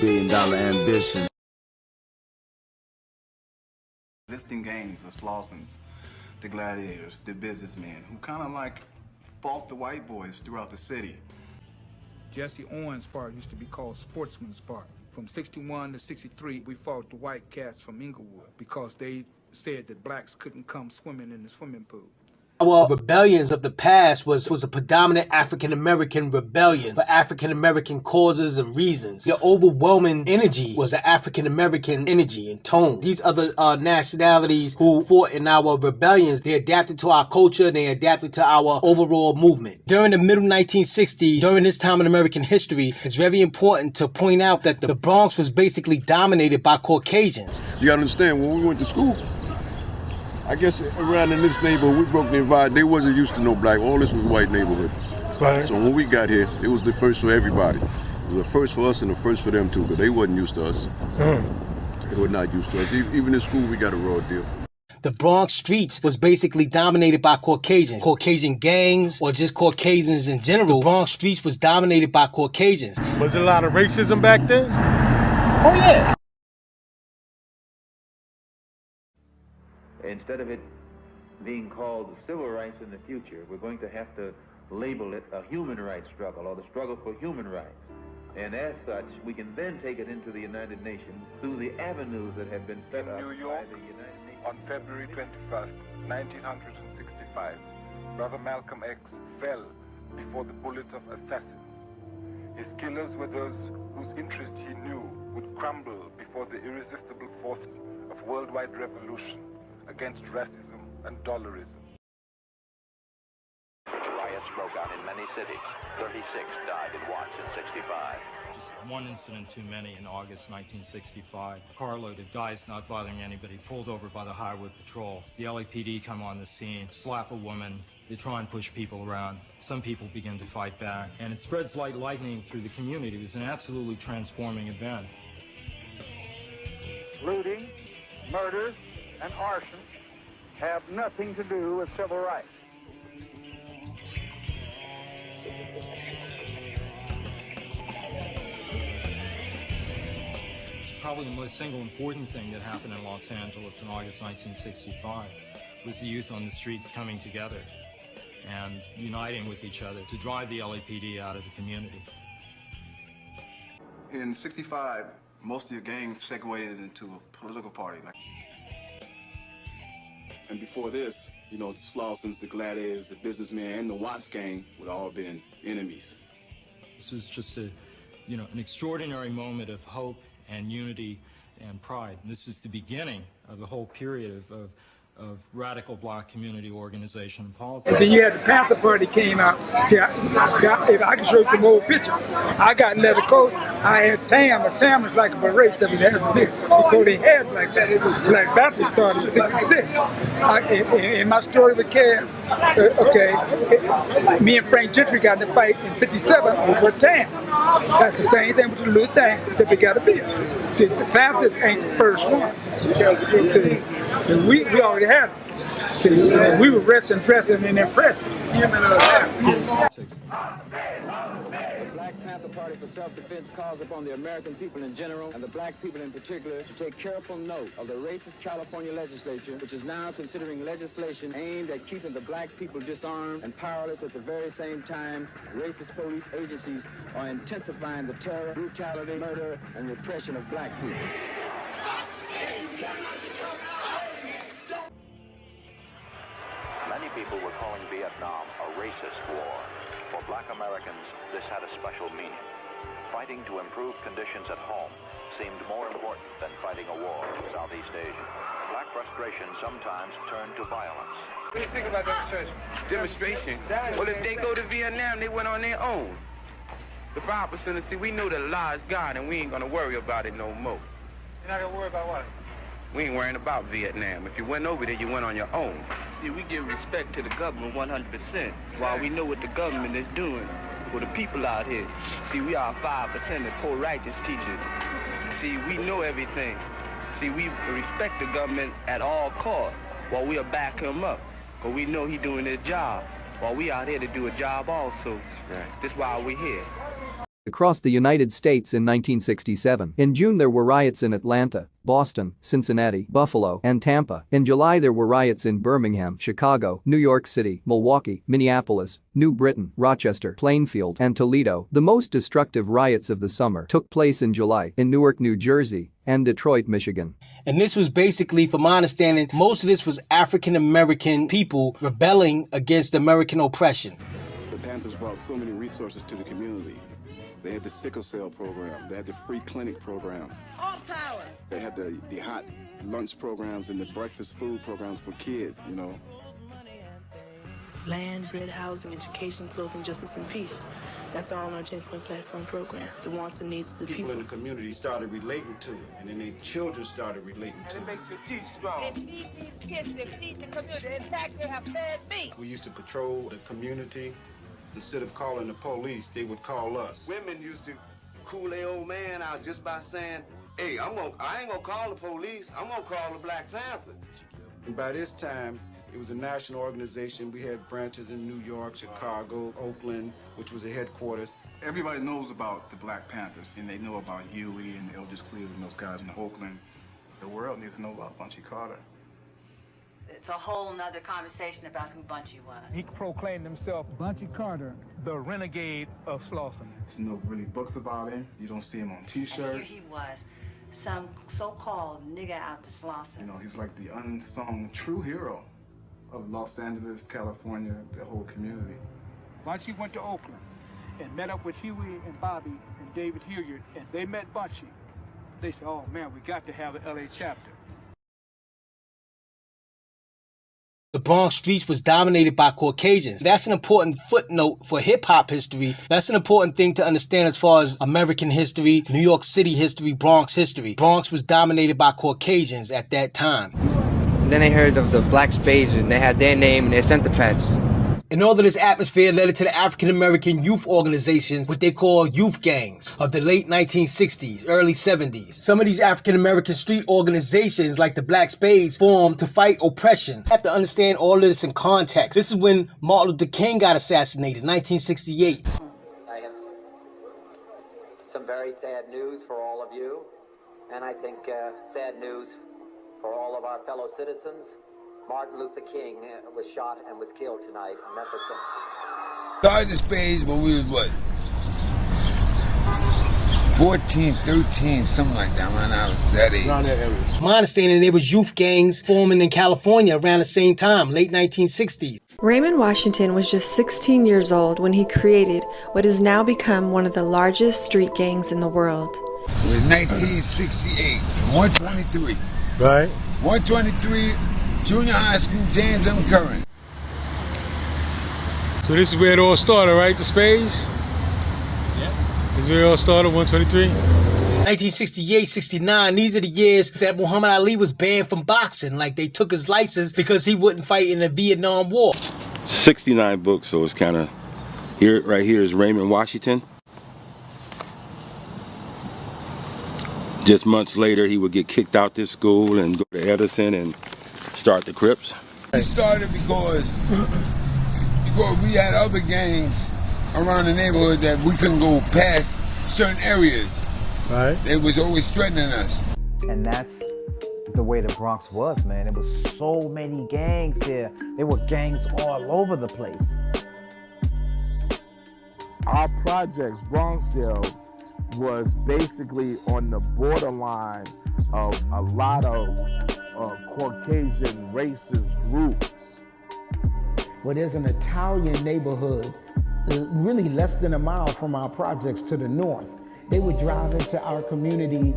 billion-dollar ambition. Listing gangs of Slausons, the gladiators, the businessmen, who kind of like fought the white boys throughout the city. Jesse Owens' part used to be called Sportsman's Park. From 61 to 63, we fought the white cats from Inglewood because they said that blacks couldn't come swimming in the swimming pool. Our rebellions of the past was a predominant African-American rebellion for African-American causes and reasons. The overwhelming energy was an African-American energy and tone. These other nationalities who fought in our rebellions, they adapted to our culture, they adapted to our overall movement. During the middle 1960s, during this time in American history, it's very important to point out that the Bronx was basically dominated by Caucasians. You gotta understand, when we went to school, I guess around in this neighborhood, we broke the divide. They wasn't used to no black. All this was a white neighborhood. Right. So when we got here, it was the first for everybody. It was the first for us and the first for them too, but they wasn't used to us. They were not used to us. Even in school, we got a raw deal. The Bronx streets was basically dominated by Caucasians. Caucasian gangs, or just Caucasians in general. The Bronx streets was dominated by Caucasians. Was there a lot of racism back then? Oh yeah. Instead of it being called civil rights in the future, we're going to have to label it a human rights struggle, or the struggle for human rights. And as such, we can then take it into the United Nations through the avenues that have been set up New York, by the United Nations. On February 21st, 1965, Brother Malcolm X fell before the bullets of assassins. His killers were those whose interest he knew would crumble before the irresistible force of worldwide revolution against racism and dollarism. Riots broke out in many cities. 36 died in Watts in 65. Just one incident too many in August 1965. Carload of guys not bothering anybody pulled over by the highway patrol. The LAPD come on the scene, slap a woman. They try and push people around. Some people begin to fight back. And it spreads like lightning through the community. It was an absolutely transforming event. Looting, murder, and arson have nothing to do with civil rights. Probably the most single important thing that happened in Los Angeles in August 1965 was the youth on the streets coming together and uniting with each other to drive the LAPD out of the community. In 65, most of your gangs segued into a political party. And before this, you know, the Slausons, the gladiators, the businessmen, and the Watts gang would all been enemies. This was just an extraordinary moment of hope and unity and pride. And this is the beginning of the whole period of radical black community organization and politics. And then you had the Panther Party came out. See, if I can show you some old pictures. I got leather coats. I had tam. A tam was like a beret, except it has a big. Before they had like that, Black Panthers started in '66. In my story with Kev, me and Frank Gentry got in a fight in '57 over a tam. That's the same thing with the little thing, except it got a bill. See, the Panthers ain't the first ones. See, we already had them. See, we were resting, dressing, and impressing. The Black Panther Party for Self-Defense calls upon the American people in general and the black people in particular to take careful note of the racist California legislature, which is now considering legislation aimed at keeping the black people disarmed and powerless. At the very same time, racist police agencies are intensifying the terror, brutality, murder, and repression of black people. Many people were calling Vietnam a racist war. For black Americans, this had a special meaning. Fighting to improve conditions at home seemed more important than fighting a war in Southeast Asia. Black frustration sometimes turned to violence. What do you think about demonstration? Demonstration? Well, if they go to Vietnam, they went on their own. The 5%, see, we know that Allah is God, and we ain't gonna worry about it no more. You're not gonna worry about what? We ain't worrying about Vietnam. If you went over there, you went on your own. See, we give respect to the government 100%, while we know what the government is doing for the people out here. See, we are 5% of poor righteous teachers. See, we know everything. See, we respect the government at all costs, while we'll back him up, because we know he's doing his job, while we out here to do a job also. Right. That's why we're here. across the United States in 1967. In June there were riots in Atlanta, Boston, Cincinnati, Buffalo, and Tampa. In July there were riots in Birmingham, Chicago, New York City, Milwaukee, Minneapolis, New Britain, Rochester, Plainfield, and Toledo. The most destructive riots of the summer took place in July in Newark, New Jersey, and Detroit, Michigan. And this was basically, from my understanding, most of this was African American people rebelling against American oppression. The Panthers brought so many resources to the community. They had the sickle cell program. They had the free clinic programs. All power. They had the hot lunch programs and the breakfast food programs for kids, you know. Land, bread, housing, education, clothing, justice, and peace. That's all on our 10-point platform program. The wants and needs of the people. People in the community started relating to it, and then their children started relating to it. It makes your teeth strong. They feed these kids, they feed the community. In fact, they have fed me. We used to patrol the community. Instead of calling the police, they would call us. Women used to cool their old man out just by saying, hey, I ain't gonna call the police, I'm gonna call the Black Panthers. And by this time, it was a national organization. We had branches in New York, Chicago, Oakland, which was the headquarters. Everybody knows about the Black Panthers, and they know about Huey and Eldridge Cleveland and those guys in Oakland. The world needs to know about Bunchy Carter. It's a whole nother conversation about who Bunchy was. He proclaimed himself Bunchy Carter, the renegade of Slauson. There's no really books about him. You don't see him on T-shirts. And here he was, some so-called nigger out to Slauson. You know, he's like the unsung true hero of Los Angeles, California, the whole community. Bunchy went to Oakland and met up with Huey and Bobby and David Hilliard, and they met Bunchy. They said, oh man, we got to have an LA chapter. The Bronx streets was dominated by Caucasians. That's an important footnote for hip-hop history. That's an important thing to understand as far as American history, New York City history, Bronx history. Bronx was dominated by Caucasians at that time. And then they heard of the Black Spades, and they had their name and their center patch. And all of this atmosphere led to the African American youth organizations, what they call youth gangs, of the late 1960s, early 70s. Some of these African American street organizations, like the Black Spades, formed to fight oppression. You have to understand all of this in context. This is when Martin Luther King got assassinated, 1968. I have some very sad news for all of you, and I think sad news for all of our fellow citizens. Martin Luther King was shot and was killed tonight in Memphis. Started the Spades when we was what? 14, 13, something like that, around that age. Around that area. My understanding, there was youth gangs forming in California around the same time, late 1960s. Raymond Washington was just 16 years old when he created what has now become one of the largest street gangs in the world. It was 1968, 123. Right. 123. Junior high school, James M. Curran. So this is where it all started, right? The Spades? Yeah. This is where it all started, 123? 1968, 69, these are the years that Muhammad Ali was banned from boxing. Like, they took his license because he wouldn't fight in the Vietnam War. 69 books, so it's kind of, here, right here is Raymond Washington. Just months later, he would get kicked out this school and go to Edison and start the Crips. It started because we had other gangs around the neighborhood that we couldn't go past certain areas. Right. They was always threatening us. And that's the way the Bronx was, man. There was so many gangs here. There were gangs all over the place. Our projects, Bronxdale, was basically on the borderline of a lot of Caucasian racist groups. Well, there's an Italian neighborhood really less than a mile from our projects to the north. They would drive into our community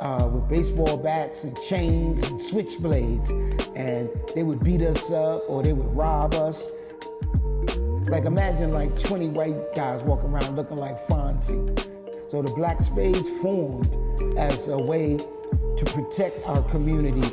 with baseball bats and chains and switchblades, and they would beat us up or they would rob us. Like, imagine like 20 white guys walking around looking like Fonzie. So the Black Spades formed as a way to protect our community.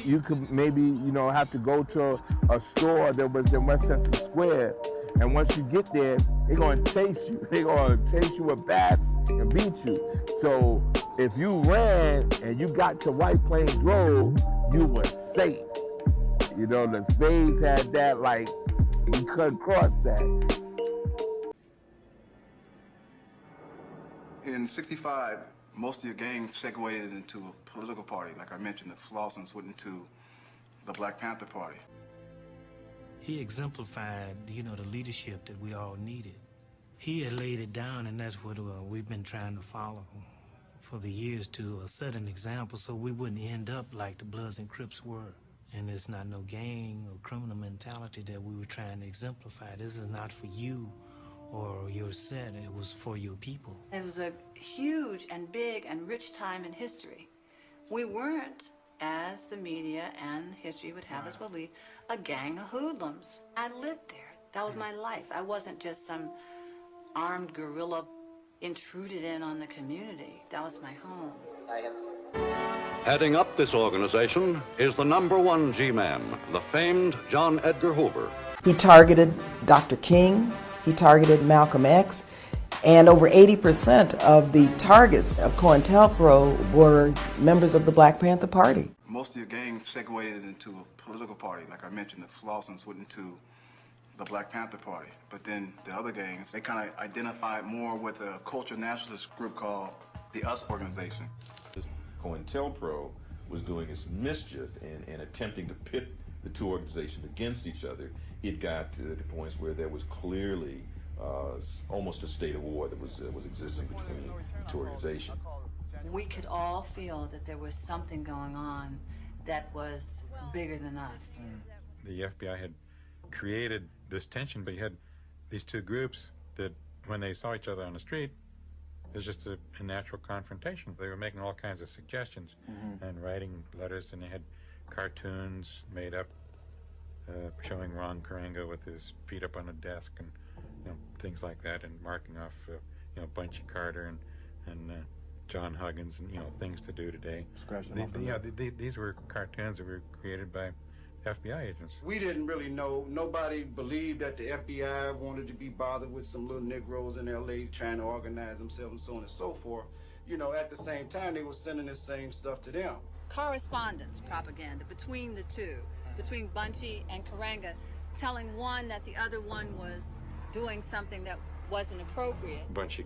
You could maybe, have to go to a store that was in Westchester Square, and once you get there, they're gonna chase you. They're gonna chase you with bats and beat you. So if you ran and you got to White Plains Road, you were safe. The Spades had that, like, We couldn't cross that. In '65, most of your gangs segued into a political party. Like I mentioned, the Slausons went into the Black Panther Party. He exemplified, the leadership that we all needed. He had laid it down, and that's what we've been trying to follow for the years, to set an example so we wouldn't end up like the Bloods and Crips were. And it's not no gang or criminal mentality that we were trying to exemplify. This is not for you or your set, it was for your people. It was a huge and big and rich time in history. We weren't, as the media and history would have us believe, a gang of hoodlums. I lived there. That was my life. I wasn't just some armed guerrilla intruded in on the community. That was my home. Heading up this organization is the #1 G-Man, the famed John Edgar Hoover. He targeted Dr. King, he targeted Malcolm X, and over 80% of the targets of COINTELPRO were members of the Black Panther Party. Most of your gangs segued into a political party. Like I mentioned, the Slausons went into the Black Panther Party. But then the other gangs, they kind of identified more with a culture nationalist group called the US Organization. COINTELPRO was doing its mischief in attempting to pit the two organizations against each other. It got to the points where there was clearly almost a state of war that was existing between the two organizations. We could all feel that there was something going on that was bigger than us. The FBI had created this tension, but you had these two groups that, when they saw each other on the street, it was just a natural confrontation. They were making all kinds of suggestions and writing letters, and they had cartoons made up showing Ron Karenga with his feet up on a desk and things like that, and marking off Bunchy Carter and John Huggins, and things to do today. These were cartoons that were created by FBI agents. We didn't really know. Nobody believed that the FBI wanted to be bothered with some little Negroes in LA trying to organize themselves and so on and so forth. At the same time, they were sending the same stuff to them. Correspondence propaganda between the two, between Bunchy and Karenga, telling one that the other one was doing something that wasn't appropriate. Bunchy